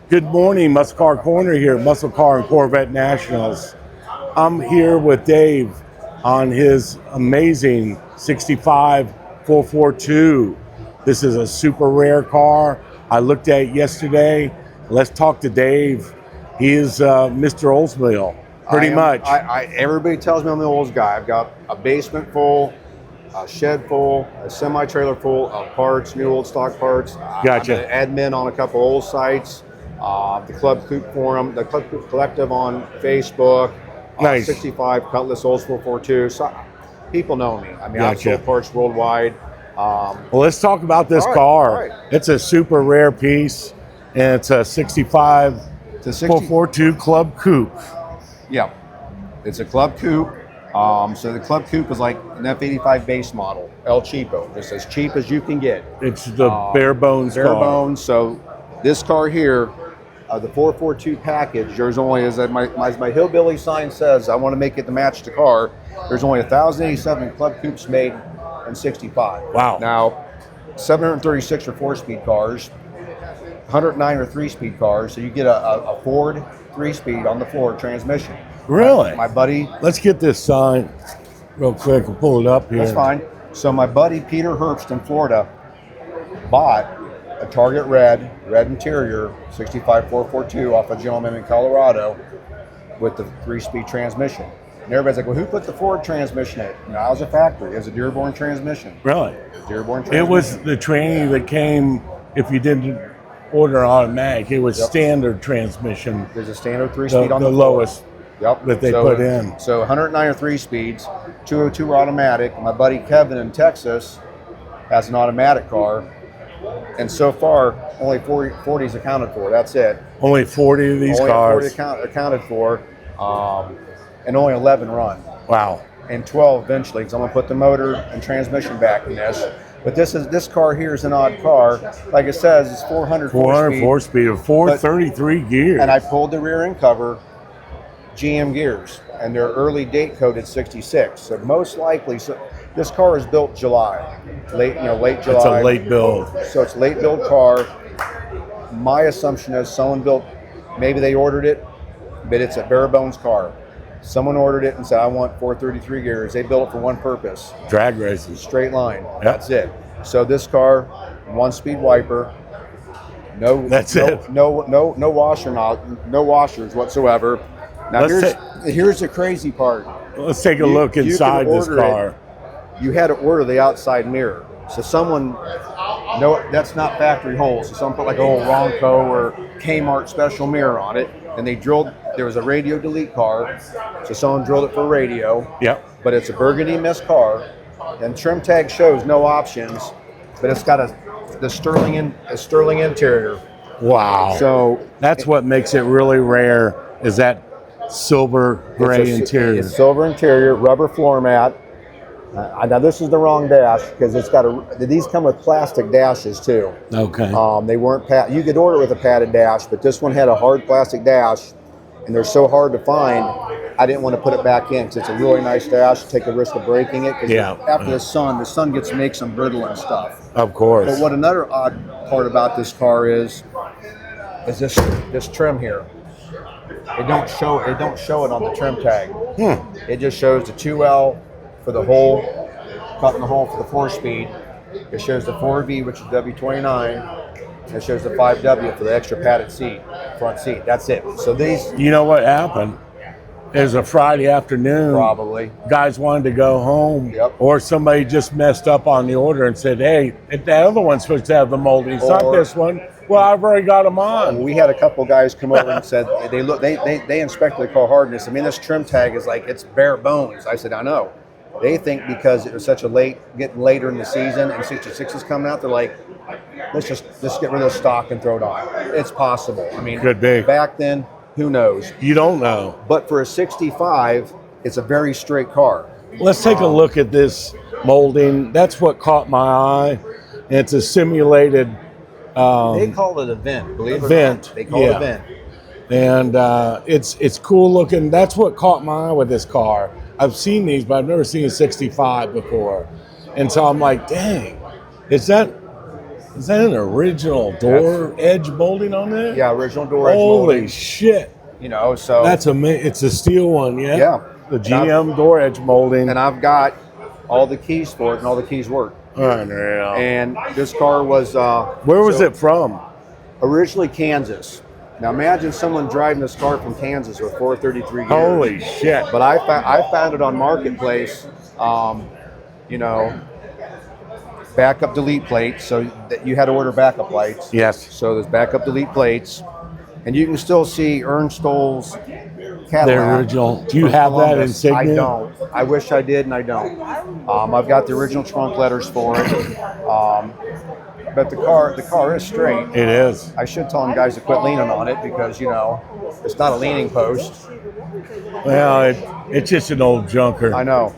Good morning, Muscle Car Corner here at Muscle Car and Corvette Nationals. I'm here with Dave on his amazing 65 442. This is a super rare car. I looked at it yesterday. Let's talk to Dave. He is Mr. Oldsmobile, pretty much. Everybody tells me I'm the oldest guy. I've got a basement full, a shed full, a semi-trailer full of parts, new old stock parts. Gotcha. I'm an admin on a couple old sites, the Club Coupe Forum, the Club Coupe Collective on Facebook, Nice. 65 Cutlass Oldsmobile 42. So people know me. I mean, I've Gotcha. sold parts worldwide. Well, let's talk about this all right, car. all right. It's a super rare piece, and it's a 65 It's a 60 442 Club Coupe. Yeah, it's a Club Coupe. So the Club Coupe is like an F85 base model, El Cheapo, just as cheap as you can get. It's the bare bones Bare car. bones. So this car here, the 442 package, there's only, as my hillbilly sign says, I want to make it to match the car. There's only 1,087 Club Coupes made in 65. Wow. Now, 736 are 4-speed cars, 109 are 3-speed cars. So you get a Ford 3-speed on the floor transmission. Really? My buddy. Let's get this sign real quick. We'll pull it up here. That's fine. So my buddy Peter Herbst in Florida bought a Target red interior 65 442 off a gentleman in Colorado with the 3-speed transmission. And everybody's like, well, who put the Ford transmission in it? No, it was a factory. It was a Dearborn transmission. Really? Dearborn transmission. It was the training that came, if you didn't order automatic, it was standard transmission. There's a standard 3-speed on the the floor. lowest Yep. that they put in. So 109 are 3-speeds, 202 are automatic. My buddy Kevin in Texas has an automatic car. And so far, only 40 is accounted for. That's it. Only 40 of these only cars. 40 accounted for, and only 11 run. Wow. And 12 eventually, because I'm going to put the motor and transmission back in this. But this car here is an odd car. Like it says, it's 400 404 speed of 433 gears. And I pulled the rear end cover, GM gears, and they're early date coded 66. So most likely, this car is built July, late July. It's a late build. So it's a late build car. My assumption is someone built, maybe they ordered it, but it's a bare bones car. Someone ordered it and said, I want 433 gears. They built it for one purpose. Drag races. Straight line. Yep. That's it. So this car, 1-speed wiper. No washers whatsoever. Now here's the crazy part. Let's take a look inside this car. You had to order the outside mirror. So someone, no, that's not factory holes. So someone put like a old Ronco or Kmart special mirror on it, and they drilled. There was a radio delete car, so someone drilled it for radio. Yep. But it's a burgundy mist car, and trim tag shows no options, but it's got the sterling interior. Wow. So that's what makes it really rare. Is that silver gray interior? It's silver interior, rubber floor mat. Now this is the wrong dash because it's got these come with plastic dashes too. Okay. They weren't you could order it with a padded dash, but this one had a hard plastic dash, and they're so hard to find. I didn't want to put it back in because it's a really nice dash. Take the risk of breaking it because after the sun makes them brittle and stuff. Of course. But what another odd part about this car is this trim here. It don't show it on the trim tag. It just shows the 2L for the hole, cutting the hole for the 4-speed. It shows the 4V, which is W29. And it shows the 5W for the extra padded front seat. That's it. So these. You know what happened? It was a Friday afternoon. Probably. Guys wanted to go home. Yep. Or somebody just messed up on the order and said, hey, the other one's supposed to have the molding. It's not this one. Well, I've already got them on. We had a couple guys come over and said they inspected the car hardness. I mean, this trim tag is like it's bare bones. I said, I know. They think because it was such a getting later in the season and 66 is coming out, they're like, let's just get rid of the stock and throw it on. It's possible. I mean, could be. Back then, who knows? You don't know. But for a 65, it's a very straight car. Let's take a look at this molding. That's what caught my eye. It's a simulated. They call it a vent. Believe it or not, they call it a vent. And it's cool looking. That's what caught my eye with this car. I've seen these, but I've never seen a 65 before. And so I'm like, dang, is that Is that an original door edge molding on there? Yeah, original door edge Holy molding. shit. You know, so That's amazing. It's a steel one, yeah? Yeah. The GM door edge molding. and I've got all the keys for it, and all the keys work. Unreal. And this car was Where was it from? originally Kansas. Now imagine someone driving this car from Kansas with 433 gears. Holy shit. But I found it on Marketplace. You know, backup delete plates. So that you had to order backup lights. Yes. So there's backup delete plates, and you can still see Ernst Stoll's Cadillac. The original. Do you from have that Columbus. insignia? I don't. I wish I did, and I don't. I've got the original trunk letters for it. But the car is straight. It is. I should tell them guys to quit leaning on it because, you know, it's not a leaning post. Well, it's just an old junker. I know.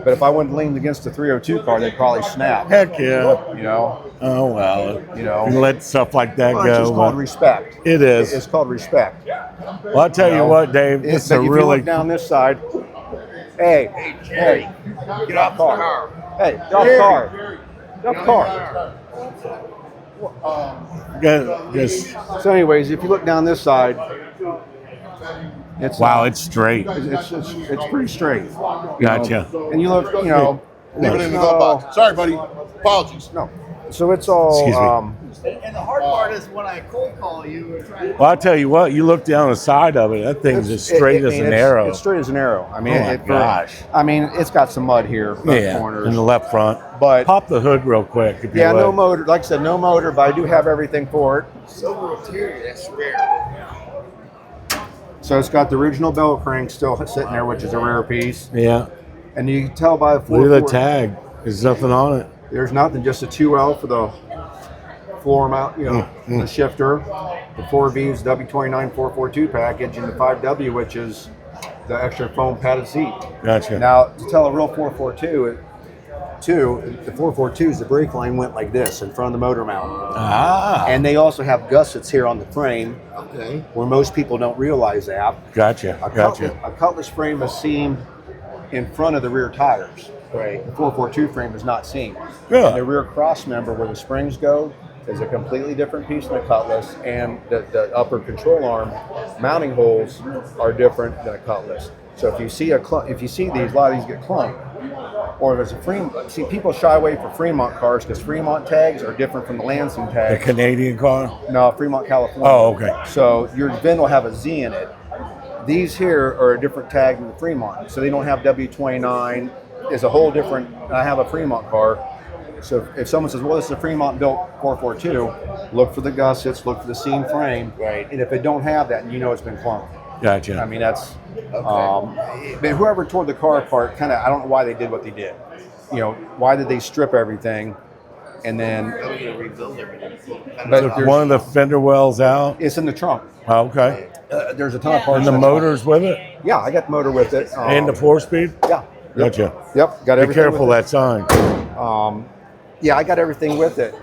But if I wouldn't lean against the 302 car, they'd probably snap. Heck yeah. You know? Oh, well. You know? You can let stuff like that Well, go. it's just called but respect. It is. It's called respect. Well, I'll tell you what, Dave. This is a If you really. look down this side, hey, get off the car. Hey, get off the car. Get off the car. Just, So anyways, if you look down this side, it's wow, it's straight. it's pretty straight. you know. Gotcha. And you look, you know, Leave it in the glove box. Sorry, buddy. Apologies. no. So it's all. Excuse me. And the hard part is when I cold call you, we're trying to Well, I'll tell you what, you look down the side of it, that thing's as straight as an arrow. It's straight as an arrow. I mean, Oh my gosh. I mean, it's got some mud here, Yeah, corners. in the left front. But Pop the hood real quick if you yeah, would. no motor. Like I said, no motor, but I do have everything for it. silver interior. That's rare. So it's got the original bell crank still sitting there, which is a rare piece. Yeah. And you can tell by the Look at the 4.4 tag. There's nothing on it. There's nothing, just a 2L for the floor mount, you know, the shifter. The 4B's W29 442 package, and the 5W, which is the extra foam padded seat. Gotcha. Now, to tell a real 442, the 442's, the brake line went like this in front of the motor mount. Ah. And they also have gussets here on the frame, Okay. where most people don't realize that. Gotcha. Gotcha. A cutlass frame is seamed in front of the rear tires. Right. The 442 frame is not seamed. Yeah. And the rear cross member where the springs go is a completely different piece than a cutlass, and the upper control arm mounting holes are different than a cutlass. So if you see these, a lot of these get clunked. Or if it's a Fremont, see, people shy away from Fremont cars because Fremont tags are different from the Lansing The tags. Canadian car? No, Fremont, California. Oh, okay. So your VIN will have a Z in it. These here are a different tag than the Fremont, so they don't have W29. It's a whole different. I have a Fremont car, so if someone says, "Well, this is a Fremont built 442," look for the gussets, look for the seam frame, Right. And if it don't have that, you know it's been clunked. Gotcha. I mean, that's. But whoever tore the car apart, kind of, I don't know why they did what they did. You know, why did they strip everything, and then? Now we're gonna rebuild everything. But Took there's- one of the fender wells out. it's in the trunk. Oh, okay. There's a ton of parts. And the in trunk. motor's with it? Yeah, I got the motor with it. And the 4-speed? Yeah. Gotcha. Yep. Got Be everything. careful with that sign. it. Yeah, I got everything with it.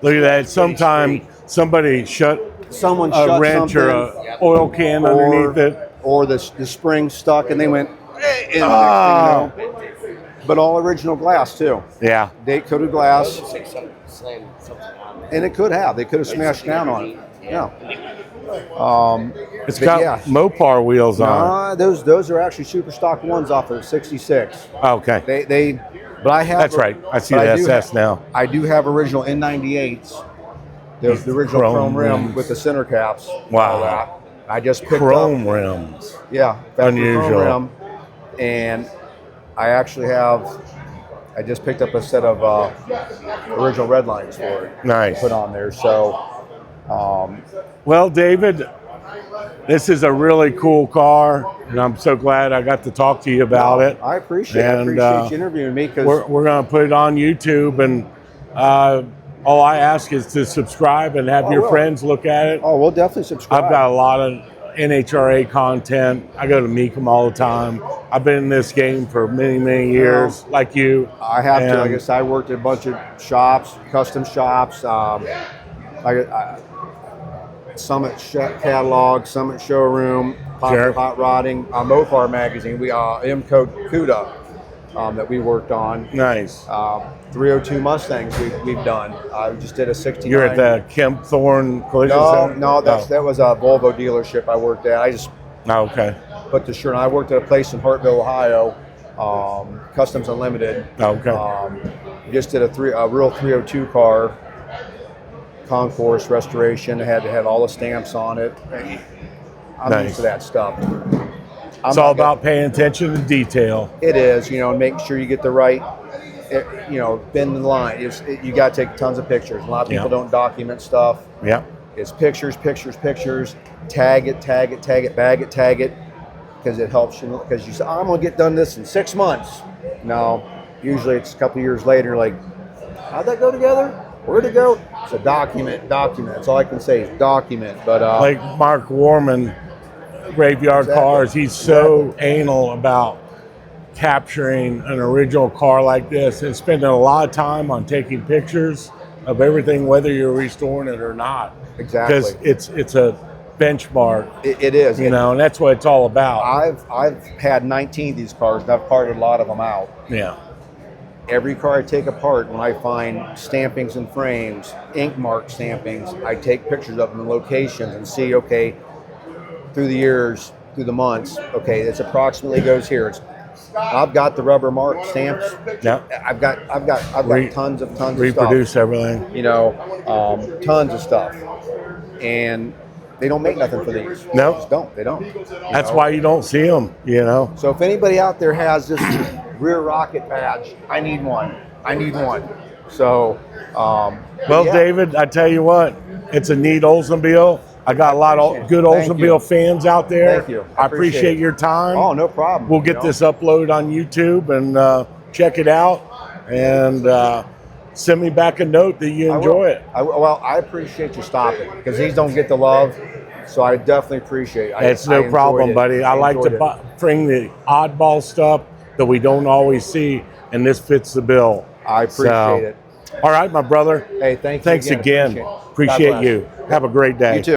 Look at that. Sometime somebody shut Someone a shut wrench something, or a oil can underneath it. or the spring stuck, and they went. "Eh," and Ah. next thing you know, but all original glass too. Yeah. Date coated glass, Say something, slam something on there. and it could have. They could have smashed down on it. Yeah. It's But got yeah. Mopar wheels on Those are actually super stock ones off of '66. it. Okay. But I have. That's right. I see but the do SS have- now. I do have original N98s. There's the original chrome rim rims. with the center caps. Wow. All that. I just picked up. Chrome rims. Yeah, factory Unusual. chrome rim. And I actually I just picked up a set of original red lines for it. Nice. To put on there. So, Well, David, this is a really cool car, and I'm so glad I got to talk to you about it. I appreciate And, you interviewing me because We're going to put it on YouTube, and all I ask is to subscribe and have your will. friends look at it. we'll definitely subscribe. I've got a lot of NHRA content. I go to Meekum all the time. I've been in this game for many, many years, like you. I have to. And- Like I said, I worked at a bunch of shops, custom shops. Summit catalog, Summit showroom, Popular Sure. Hot Rodding, Mopar magazine. We M Code CUDA. that we worked on. Nice. 302 Mustangs we've done. I just did a 69. You're at the Kemp Thorne Collision Center? No, that was a Volvo dealership I worked at. I just Okay. put the shirt on. I worked at a place in Hartville, Ohio, Customs Unlimited. Okay. Just did a real 302 car, concourse restoration. It had to have all the stamps on it. I'm Nice. used to that stuff. It's all about paying attention to detail. It is, and making sure you get the right, bend the line. You got to take tons of pictures. A lot of people don't document stuff. Yeah. It's pictures, tag it, bag it, tag it, because it helps you. Because you say, I'm going to get done this in 6 months. No, usually it's a couple of years later, like, how'd that go together? Where'd it go? It's a document. That's all I can say is document. But like Mark Warman, Graveyard Cars, he's so anal about capturing an original car like this and spending a lot of time on taking pictures of everything, whether you're restoring it or not. Exactly. Because it's a benchmark. It is. And that's what it's all about. I've had 19 of these cars, and I've parted a lot of them out. Yeah. Every car I take apart, when I find stampings and frames, ink mark stampings, I take pictures of them in locations and see, okay, through the years, through the months, okay, it's approximately goes here. I've got the rubber mark stamps. Yeah. I've got tons of stuff. Reproduce everything. Tons of stuff. And they don't make nothing for these. No. They just don't. They don't. That's why you don't see them, So if anybody out there has this rear rocket badge, I need one. So, well, David, I tell you what, it's a neat Oldsmobile. I got a lot of good Oldsmobile fans out there. Thank you. I appreciate your time. Oh, no problem. We'll get this uploaded on YouTube and check it out, and send me back a note that you enjoy it. I appreciate you stopping, because these don't get the love, so I definitely appreciate it. It's no problem, buddy. I like to bring the oddball stuff that we don't always see, and this fits the bill. I appreciate it. All right, my brother. Hey, thanks again. Appreciate you. Have a great day. You too.